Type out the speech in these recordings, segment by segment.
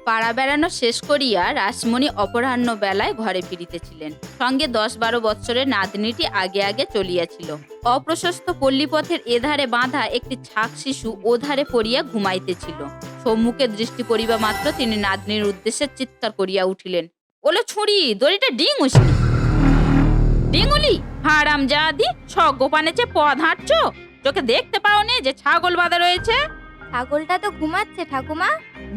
পাড়া বেড়ানো শেষ করিয়া রাসমণি অপরাহ্ন বেলায় ঘরে ফিরিতেছিলেন। সঙ্গে ১০-১২ বৎসরের নাতনিটি আগে আগে চলিয়াছিল। অপ্রশস্ত পল্লীপথের এধারে বাঁধা একটি ছাক শিশু ওধারে পড়িয়া ঘুমাইতেছিল। সম্মুখে দৃষ্টি পড়িবা মাত্র তিনি নাতনির উদ্দেশ্যে চিৎকার করিয়া উঠিলেন, ওলো ছুরি, দড়িটা ডিঙুসনি। ডিঙুলি হারামজাদি, গোপানে যে পথ হাঁটছ, চোখে দেখতে পাওনি যে ছাগল বাঁধা রয়েছে? ছাগলটা তো ঘুমাচ্ছে ঠাকুমা।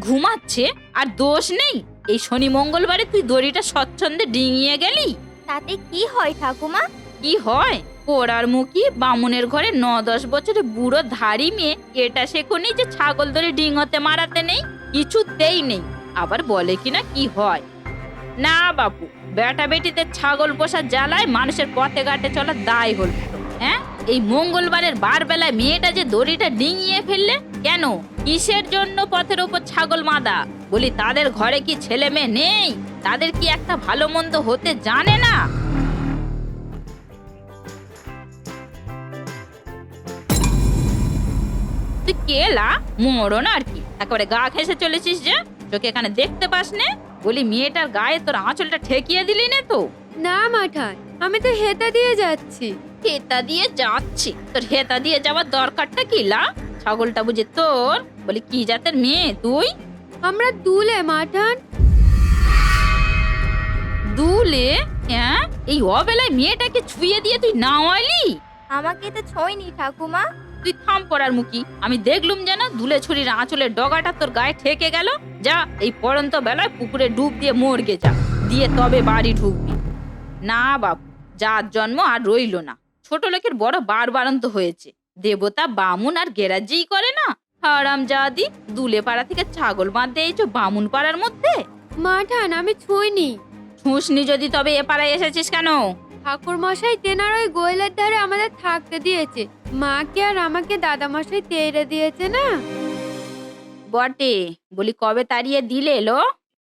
ঘুমাচ্ছে আর দোষ নেই? এই শনি মঙ্গলবারে তুই দড়িটা স্বচ্ছন্দে ডিঙিয়ে গেলি। তাতে কি হয় ঠাকুমা? কি হয়? পোড়ার মুখী বামুনের ঘরে ৯-১০ বছরের বুড়ো ধাড়ি মেয়ে এটা শেখনি যে ছাগল দড়ি ডিঙোতে মারাতে নেই? কিছুতেই নেই। আবার বলে কিনা কি হয়। না বাপু, বেটা বেটিতে ছাগল পোষার জ্বালায় মানুষের পথে ঘাটে চলার দায় হল। হ্যাঁ, এই মঙ্গলবারের বার বেলায় মেয়েটা যে দড়িটা ডিঙিয়ে ফেললে কেন? কিসের জন্য পথের ওপর ছাগল বাঁধা? বলি তাদের ঘরে কি ছেলে মেয়ে নেই? তাদের কি একটা ভালো মন্দ হতে জানে না? তুই কেলা মরণ আর কি, একেবারে গা ঘেঁষে চলেছিস যে, চোখে এখানে দেখতে পাস নে? বলি মেয়েটার গায়ে তোর আঁচলটা ঠেকিয়ে দিলি না তো? না মাঠান, আমি তো হেতা দিয়ে যাচ্ছি। হেতা দিয়ে যাচ্ছি? তোর হেতা দিয়ে যাওয়ার দরকারটা কি লা? ছাগলটা বুঝে তোর? বলি কি জাতের মেয়ে তুই? আমরা দুলে মাঠান। দুলে? হ্যাঁ, এই অবেলায় মেয়েটাকে ছুঁয়ে দিয়ে তুই নাওয়ালি? আমাকে তো ছোঁয়নি ঠাকুমা। তুই থাম পড়ার মুখী। আমি দেখলুম যেন দুলে ছুরির আঁচলের ডগাটা তোর গায়ে ঠেকে গেল। যা, এই পড়ন্ত বেলায় পুকুরে ডুব দিয়ে মরগে যা, দিয়ে তবে বাড়ি ঢুকবি। না বাবু, যার জন্ম আর রইল না। ছোট লোকের বড় বাড়ন্ত হয়েছে। দেবতা বামুন আর গেরাজিই করে না। হারামজাদি, দুলে পাড়া থেকে ছাগল বাঁধতে এইছো বামুন পাড়ার মধ্যে? মাঠান, আমি ছুঁইনি। ছুঁসনি যদি তবে এ পাড়ায় এসেছিস কেন? ঠাকুর মশাই তেনার ওই গোয়েলের ধারে আমাদের থাকতে দিয়েছে। মাকে আর আমাকে দাদা মশাই তেড়ে দিয়েছে না। বটে, বলি কবে তাড়িয়ে দিলে এলো?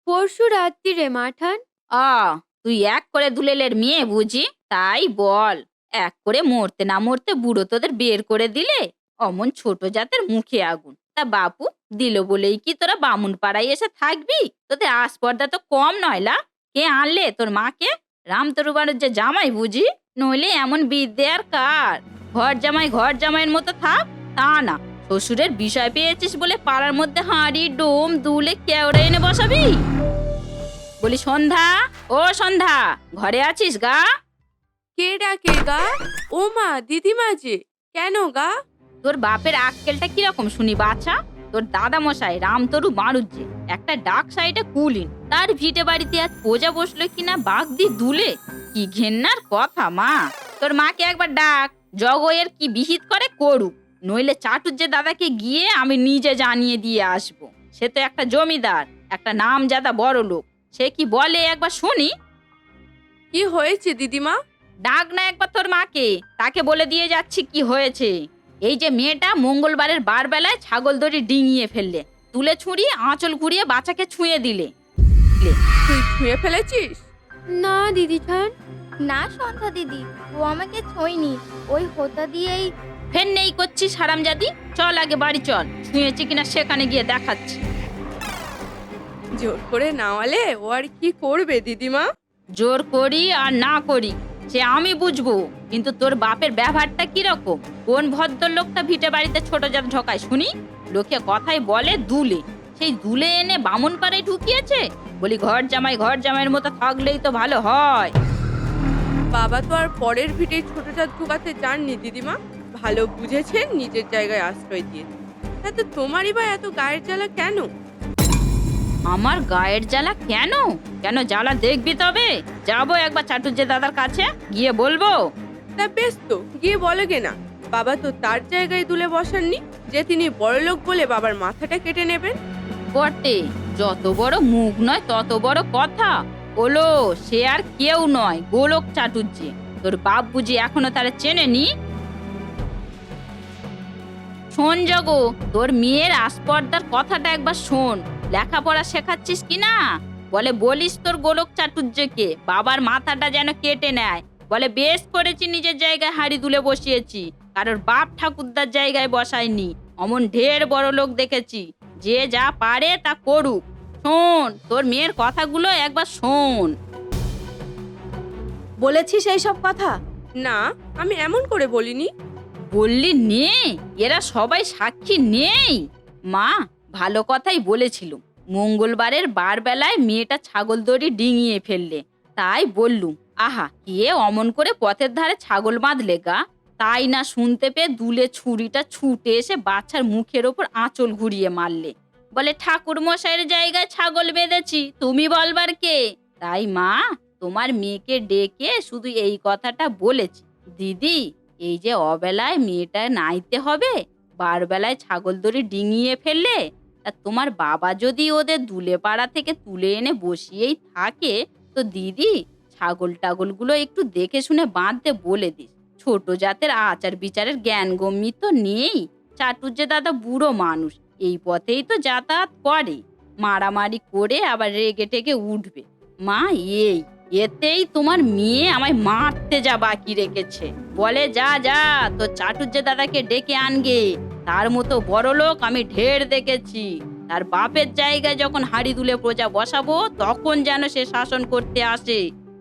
পরশু রাত্রিরে মাঠান। তুই এক করে দুলেলের মেয়ে বুঝি? তাই বল, এক করে মরতে না মরতে বুড়ো তোদের বের করে দিলে? অমন ছোট জাতের মুখে আগুন। তা বাপু দিল বলেই কি তোরা বামুন পাড়ায় এসে থাকবি? তোদের আসপর্দা তো কম নয়লা। কে আনলে তোর মাকে? রামতরুবাড়ির যে জামাই বুঝি? নইলে এমন বিদ্যে আর কার? ঘর জামাইয়ের মতো থাক, তা না। শ্বশুরের বিষয় পেয়েছিস বলে পাড়ার মধ্যে হাঁড়ি ডোম দুলে কেওড়া এনে বসাবি? বলি সন্ধ্যা, ও সন্ধ্যা, ঘরে আছিস গা? কে ডাকে গা? ও মা, দিদিমা যে, কেন গা? তোর বাপের আক্কেলটা কিরকম শুনি বাছা? তোর দাদা মশাই রামতরু মারুজ্জে একটা ডাক সাইডে কুলিন, তার ভিটে বাড়িতে আজ পূজা বসলো কিনা বাঘ দি দুলে। কি ঘেন্নার কথা মা! তোর মাকে একবার ডাক, জগয়ের কি বিহিত করে করুক। নইলে চাটুজ্জে দাদাকে গিয়ে আমি নিজে জানিয়ে দিয়ে আসবো। সে তো একটা জমিদার, একটা নামজাদা বড় লোক। সে কি বলে একবার শুনি। কি হয়েছে দিদিমা? ডাক না একবার তোর মাকে, তাকে বলে দিয়ে যাচ্ছি কি হয়েছে। এই যে মেয়েটা মঙ্গলবারের বার বেলায় ছাগল দড়ি ডিঙিয়ে ফেললে, তুলে ছুঁড়িয়ে আঁচল ঘুরিয়ে বাচ্চাকে ছুঁয়ে দিলে। তুই ছুঁয়ে ফেলেছিস? না দিদি ছান। না সন্ধ্যা দিদি, ও আমাকে ছোঁয়নি। ওই হোতা দিয়েই। ফের নেই করছিস হারামজাদি, চল আগে বাড়ি চল, ছুঁয়েছি কিনা সেখানে গিয়ে দেখাচ্ছি। জোর করে নাওয়ালে ও আর কি করবে দিদিমা? জোর করি আর না করি সে আমি বুঝবো, কিন্তু তোর বাপের ব্যবহারটা কিরকম? কোন ভদ্রলোকটা ভিটে বাড়িতে ছোট জাত ঢোকায় শুনি? লোকে কথাই বলে দুলে, সেই দুলে এনে বামুন পাড়ায় ঢুকিয়েছে। বলি ঘর জামাইয়ের মতো থাকলেই তো ভালো হয়। বাবা তো আর পরের ভিটে ছোট জাত ঢুকাতে চাননি দিদিমা। ভালো বুঝেছেন, নিজের জায়গায় আশ্রয় দিয়েছে। তাতে তোমারই বা এত গায়ের জ্বালা কেন? আমার গায়ের জ্বালা কেন? কেন জ্বালা দেখবি তবে? যাবো একবার চাটুজ্জে দাদার কাছে, গিয়ে বলবো। তা বেশ তো, গিয়ে বলগে না। বাবা তো তার জায়গায় দুলে বসাননি যে তিনি বড়লোক বলে বাবার মাথাটা কেটে নেবেন। বটে, যত বড় মুখ নয় তত বড় কথা। ওলো সে আর কেউ নয়, গোলক চাটুজ্জে। তোর বাপ বুঝি এখনো তারা চেনেনি? শোন জগো, তোর মেয়ের আসপর্দার কথাটা একবার শোন। লেখাপড়া শেখাচ্ছিস কিনা? বলে বলিস তোর গোলক চাটুজ্জেকে বাবার মাথাটা যেন কেটে নেয়। বলে বেশ করেছি নিজের জায়গায় হাঁড়ি তুলে বসিয়েছি, কারোর বাপ ঠাকুরদার জায়গায় বসাইনি। অমন ঢের বড় লোক দেখেছি, যে যা পারে তা করুক। শোন, তোর মেয়ের কথাগুলো একবার শোন। বলেছিস এই সব কথা? না, আমি এমন করে বলিনি। বললি নে, এরা সবাই সাক্ষী নেই। মা ভালো কথাই বলেছিল। মঙ্গলবারের বারবেলায় মেয়েটা ছাগল দড়ি ডিঙিয়ে ফেললে, তাই বললুম আহা কে অমন করে পথের ধারে ছাগল বাঁধলে গা। তাই না শুনতে পেয়ে দুলে ছুরিটা ছুটে এসে বাচ্চার মুখের ওপর আঁচল ঘুরিয়ে মারলে। বলে ঠাকুর মশাইয়ের জায়গায় ছাগল বেঁধেছি, তুমি বলবার কে? তাই মা তোমার মেয়েকে ডেকে শুধু এই কথাটা বলেছি, দিদি এই যে অবেলায় মেয়েটা নাইতে হবে, বারবেলায় ছাগল দড়ি ডিঙিয়ে ফেললে, তা তোমার বাবা যদি ওদের দুলে পাড়া থেকে তুলে এনে বসিয়েই থাকে, তো দিদি ছাগল টাগলগুলো একটু দেখে শুনে বাঁধতে বলে দিস। ছোট জাতের আচার বিচারের জ্ঞান গম্যি তো নেই। চাটুজ্জে দাদা বুড়ো মানুষ, এই পথেই তো যাতায়াত করে, মারামারি করে আবার রেগে টেগে উঠবে। মা এতেই তোমার মেয়ে আমায় মারতে যা বাকি রেখেছে। বলে যা যা তো চাটুজ্জে দাদাকে ডেকে আনগে, তার মতো বড় লোক আমি ঢের দেখেছি। তার বাপের জায়গায় যখন হাড়ি তুলে প্রজা বসাবো তখন যেন সে শাসন করতে আসে।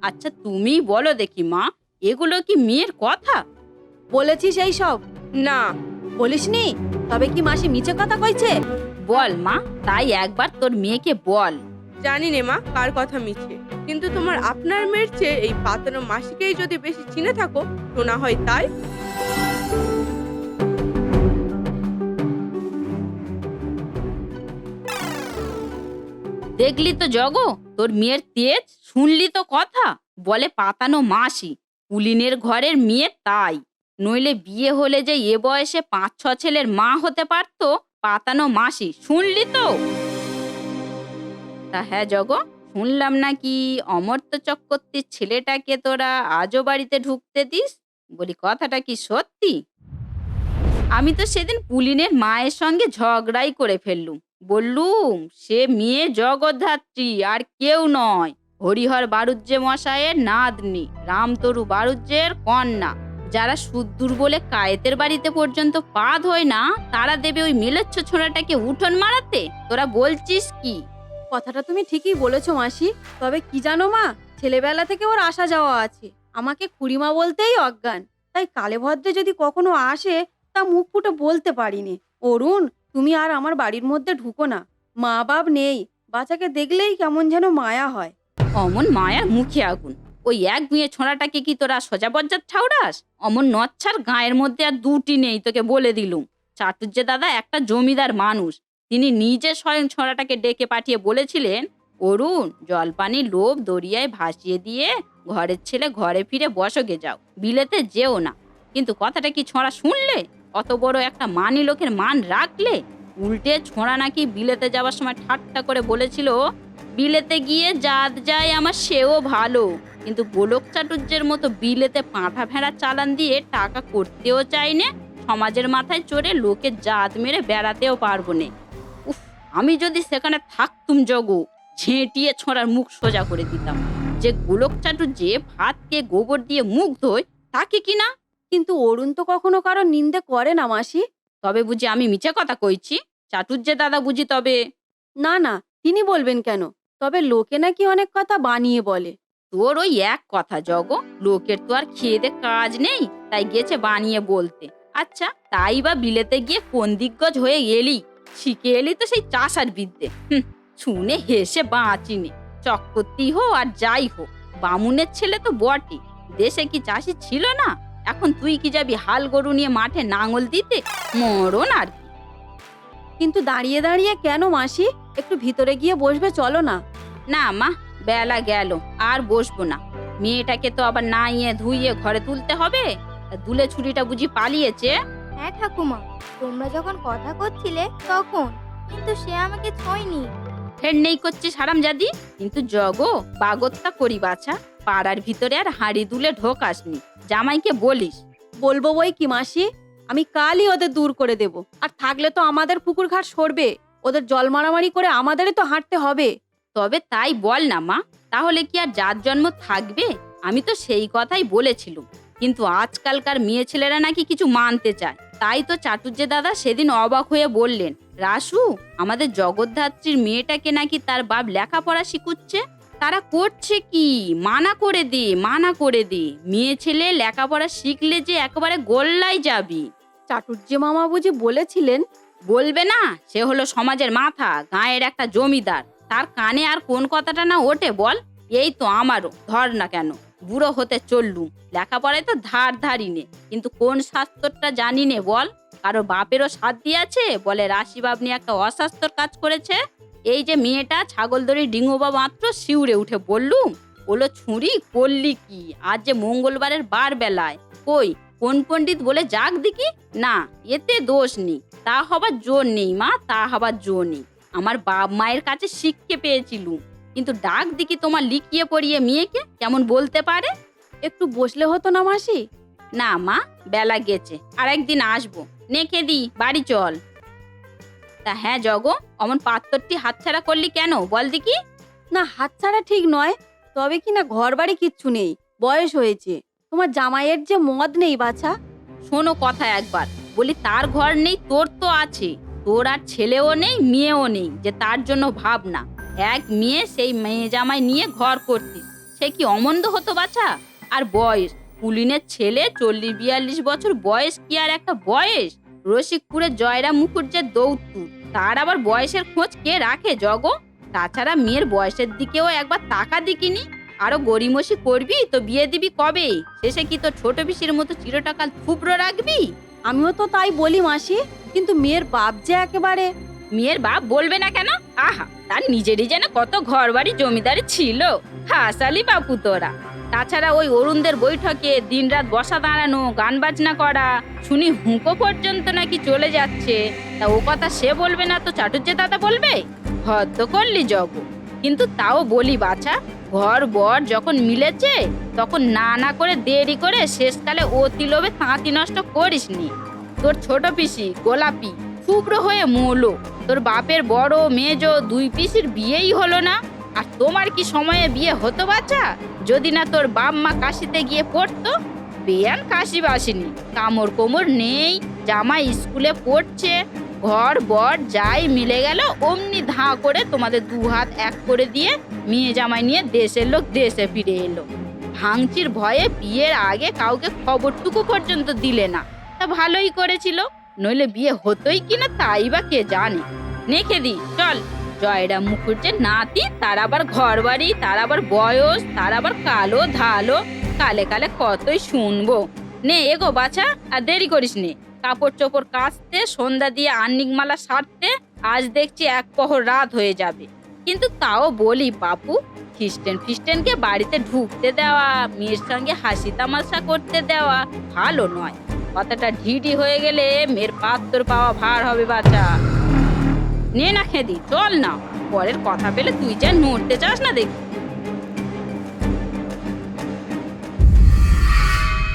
আচ্ছা তুমি বলো দেখি মা, এগুলো কি মেয়ের কথা? বলেছিস এই সব? না, বলিসনি? তবে কি মাসি মিছে কথা কইছে? বল মা, তাই একবার তোর মেয়েকে বল। জানি নে মা কার কথা মিছে, কিন্তু তোমার আপনার মেয়ের চেয়ে এই পাতানো মাসিকেই যদি বেশি চিনে থাকো তো না হয় তাই। দেখলি তো জগো তোর মেয়ের তেজ, শুনলি তো কথা। বলে পাতানো মাসি, কুলিনের ঘরের মেয়ে তাই, নইলে বিয়ে হলে যে এ বয়সে 5-6 ছেলের মা হতে পারতো। পাতানো মাসি, শুনলি তো? তা হ্যাঁ জগো, শুনলাম নাকি অমর্ত্য চক্রবর্তীর ছেলেটাকে তোরা আজও বাড়িতে ঢুকতে দিস। বলি কথাটা কি সত্যি? আমি তো সেদিন পুলিনের মায়ের সঙ্গে ঝগড়াই করে ফেললুম। বললুম সে মেয়ে জগদ্ধাত্রী আর কেউ নয়, হরিহর বাড়ুজ্জে মশাইয়ের নাতনি, রামতরু বাড়ুজ্জের কন্যা। যারা সুদ্দূর বলে কায়েতের বাড়িতে পর্যন্ত পা ধোয় না, তারা দেবে ওই মেলেচ্ছ ছোড়াটাকে উঠোন মারাতে। তোরা বলছিস কি? কথাটা তুমি ঠিকই বলেছো মাসি। তবে কি জানো মা, ছেলেবেলা থেকে ওর আসা যাওয়া আছে, আমাকে খুড়িমা বলতেই অজ্ঞান। তাই কালে ভদ্রে যদি কখনো আসে তা মুখ ফুটে বলতে পারিনি। অরুণ, তুমি আর আমার বাড়ির মধ্যে ঢুকো না, মা বাপ নেই, বাচ্চাকে দেখলেই কেমন যেন মায়া হয়। অমন মায়ার মুখে আগুন, ওই এক মেয়ে ছোঁড়াটাকে কি তোরা সোজা বজ্জাত ঠাউরাস? অমন নচ্ছার গায়ের মধ্যে আর দুটি নেই, তোকে বলে দিলুম। চাটুজ্জে দাদা একটা জমিদার মানুষ, তিনি নিজে স্বয়ং ছোঁড়াটাকে ডেকে পাঠিয়ে বলেছিলেন, অরুণ জলপানি লোভ দরিয়ায় ভাসিয়ে দিয়ে ঘরের ছেলে ঘরে ফিরে বসগে যাও, বিলেতে যেও না। কিন্তু কথাটা কি ছোঁড়া শুনলে? অত বড় একটা মানি লোকের মান রাখলে? উল্টে ছোঁড়া নাকি বিলেতে যাওয়ার সময় ঠাট্টা করে বলেছিল, বিলেতে গিয়ে জাত যায় আমার সেও ভালো, কিন্তু গোলক চাটুর্যের মতো বিলেতে পাঁঠা ভেড়া চালান দিয়ে টাকা করতেও চাইনে, সমাজের মাথায় চড়ে লোকের জাত মেরে বেড়াতেও পারবো নে। উফ, আমি যদি সেখানে থাকতুম জগো, ঝেঁটিয়ে ছোঁড়ার মুখ সোজা করে দিতাম। যে গোলক চাটুর্যে ভাতকে গোবর দিয়ে মুখ ধোয় তাকে কিনা। কিন্তু অরুণ তো কখনো কারো নিন্দে করে না মাসি। তবে বুঝি আমি মিছে কথা কইছি? চাটুর্যে দাদা বুঝি তবে? না না, তিনি বলবেন কেন? তবে লোকে নাকি অনেক কথা বানিয়ে বলে। তোর ওই এক কথা জগো, লোকের তো আর খেয়ে দে কাজ নেই, তাই গেছে বানিয়ে বলতে। আচ্ছা তাই বা বিলেতে গিয়ে কোন দিগ্গজ হয়ে এলি? শিখে এলি তো সেই চাষার বিদ্যে। শুনে হেসে বাঁচিনে। চক্রবর্তী হো আর যাই হোক, বামুনের ছেলে তো বটে, দেশে কি চাষি ছিল না? এখন তুই কি যাবি হাল গরু নিয়ে মাঠে নাঙল দিতে? মরণ আর কি। কিন্তু দাঁড়িয়ে দাঁড়িয়ে কেন মাসি? একটু ভিতরে গিয়ে বসবে, চলো না। না মা, বেলা গেল, আর বসবো না। মেয়েটাকে তো আবার নাইয়ে ধুইয়ে ঘরে তুলতে হবে। তা দুলে ছুরিটা বুঝি পালিয়েছে? হ্যাঁ ঠাকুমা, তোমরা যখন কথা করছিলে তখন, কিন্তু সে আমাকে ছোঁয়নি। ফের নেই করছিস হারামজাদি। কিন্তু জগো বাগত্তা করি বাছা, পাড়ার ভিতরে আর হাঁড়ি দুলে ঢোকাসনি। জামাইকে বলিস। বলবো বই কি মাসি, আমি কালই ওদের দূর করে দেব। আর থাকলে তো আমাদের পুকুর ঘাট সরবে, ওদের জল মারামারি করে আমাদেরই তো হাঁটতে হবে। তবে তাই বল না মা, তাহলে কি আর জাত জন্ম থাকবে? আমি তো সেই কথাই বলেছিলুম। কিন্তু আজকালকার মেয়ে ছেলেরা নাকি কিছু মানতে চায়। তাই তো চাটুর্যে দাদা সেদিন অবাক হয়ে বললেন, রাসু, আমাদের জগদ্ধাত্রীর মেয়েটাকে নাকি তার বাপ লেখাপড়া শিখুচ্ছে। তারা করছে কি? মানা করে দে, মানা করে দে। মেয়ে ছেলে লেখাপড়া শিখলে যে একেবারে গোল্লায় যাবি। চাটুর্যে মামা বুঝি বলেছিলেন? বলবে না? সে হলো সমাজের মাথা, গাঁয়ের একটা জমিদার। তার কানে আর কোন কথাটা না ওঠে বল? এই তো আমারও, ধর না কেন, বুড়ো হতে চললুম, লেখাপড়ায় তো ধারি নে, কিন্তু কোন শাস্ত্রটা জানি নে বল। কারো বাপেরও সাধ্য আছে বলে রাশি বাবনি একটা অস্বাস্থ্যর কাজ করেছে। এই যে মেয়েটা ছাগল দড়ি ডিঙোবা মাত্র শিউরে উঠে বললুম, ওলো ছুরি করলি কি? আজ যে মঙ্গলবারের বার বেলায় কই কোন পণ্ডিত বলে যাক দেখি না, এতে দোষ নেই। তা হবার জোর নেই মা, তা হবার জোর নেই। আমার বাপ মায়ের কাছে শিক্ষে পেয়েছিলুম, কিন্তু ডাক দিকি তোমার লিখিয়ে পড়িয়ে মেয়েকে কেমন বলতে পারে। একটু বসলে হতো না মাসি? না মা, বেলা গেছে, আর একদিন আসবো। নেখে দি, বাড়ি চল। তা হ্যাঁ জগ, অমন পাত্রটি হাতছাড়া করলি কেন বল দিকি? না, হাতছাড়া ঠিক নয়, তবে কি না ঘর বাড়ি কিচ্ছু নেই, বয়স হয়েছে। তোমার জামাইয়ের যে মদ নেই বাছা। শোনো কথা একবার, বলি তার ঘর নেই, তোর তো আছে। তোর আর ছেলেও নেই, মেয়েও নেই, যে তার জন্য ভাবনা। এক মেয়ে, সেই মেয়ে জামাই নিয়ে ঘর করতিস, সে কি অমন্দ হতো বাছা? আর বয়স, পুলিনের ছেলে 40-42 বছর বয়স কি আর একটা বয়স? রসিকপুরে জয়রাম মুখুজ্জের দৌত্তু, তার আবার বয়সের খোঁজ কে রাখে জগ? তাছাড়া মেয়ের বয়সের দিকেও একবার তাকা দিকিনি। আরো গড়িমসি করবি তো বিয়ে দিবি কবে? শেষে কি তো ছোট পিসির মতো চিরটাকাল থুবড়ো রাখবি? আমিও তো তাই বলি মাসি, কিন্তু মেয়ের বাপ যে একেবারে। মেয়ের বাপ বলবে না কেন? আহা, তার নিজেরই যেন কত ঘর বাড়ি জমিদারি ছিল। হাসালি বাপু তোরা। তাছাড়া ওই অরুণদের বৈঠকে দিনরাত বসা দাঁড়ানো, গান বাজনা করা, শুনি হুঁকো পর্যন্ত নাকি চলে যাচ্ছে। তা ও কথা সে বলবে না তো চাটুর্যে দাদা বলবে? হদ্দ করলি জগ। কিন্তু তাও বলি বাছা, ঘর বর যখন মিলেছে তখন না করে দেরি করে শেষকালে অতি লোভে তাঁতি নষ্ট করিসনি। তোর ছোট পিসি গোলাপি শুভ্র হয়ে মৌলো, তোর বাপের বড় মেজো 2 পিসির বিয়েই হলো না। আর তোমার কি সময়ে বিয়ে হতো বাচ্চা? যদি না তোর বাপ মা কাশিতে গিয়ে পড়তো। বেয়ান কাশি বাসিনি, কামড় কোমর নেই, জামাই স্কুলে পড়ছে, ঘর বর যাই মিলে গেল, অমনি ধাঁ করে তোমাদের 2 হাত এক করে দিয়ে মেয়ে জামাই নিয়ে দেশের লোক দেশে ফিরে এলো। ভাঙচির ভয়ে বিয়ের আগে কাউকে খবরটুকু পর্যন্ত দিলে না। তা ভালোই করেছিল, নইলে বিয়ে হতোই কিনা তাই বা কে জানে। নেখে দি, চল। জয়রাম মুখুজ্জের নাতি, তার আবার ঘর বাড়ি, তার আবার বয়স, তার আবার কালো ধালো, কালে কালে কতই শুনবো। নে এগো বাছা, আর দেরি করিস নে। কাপড় চোপড় কাচতে, সন্ধ্যা দিয়ে আহ্নিকমালা সারতে আজ দেখছি 1 প্রহর রাত হয়ে যাবে। কিন্তু তাও বলি বাপু, খ্রিস্টানকে বাড়িতে ঢুকতে দেওয়া, মেয়ের সঙ্গে হাসি তামাশা করতে দেওয়া ভালো নয়। কথাটা ঢিঢি হয়ে গেলে মেয়ের পাত্র পাওয়া ভার হবে বাচ্চা। নে না খেদি, চল না, পরের কথা পেলে তুই যা নড়তে চাস না দেখি।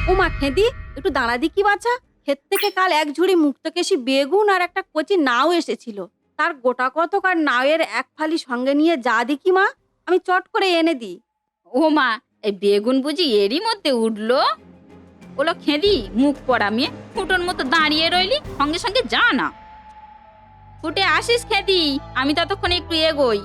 ও মা খেদি, একটু দাঁড়া দি কি বাছা। ক্ষেত থেকে কাল 1 ঝুড়ি মুক্তকেশী বেগুন আর একটা কচি নাও এসেছিল। তার গোটা কতক আর নাওয়ের 1 ফালি সঙ্গে নিয়ে যা দেখি মা, আমি চট করে এনে দিই। ও মা, এই বেগুন বুঝি এরই মধ্যে উঠলো? ওলো খেদি, মুখ পড়া মেয়ে, ফুটোর মতো দাঁড়িয়ে রইলি, সঙ্গে সঙ্গে যা না। ফুটে আসিস খেদি, আমি ততক্ষণ একটু এগোই।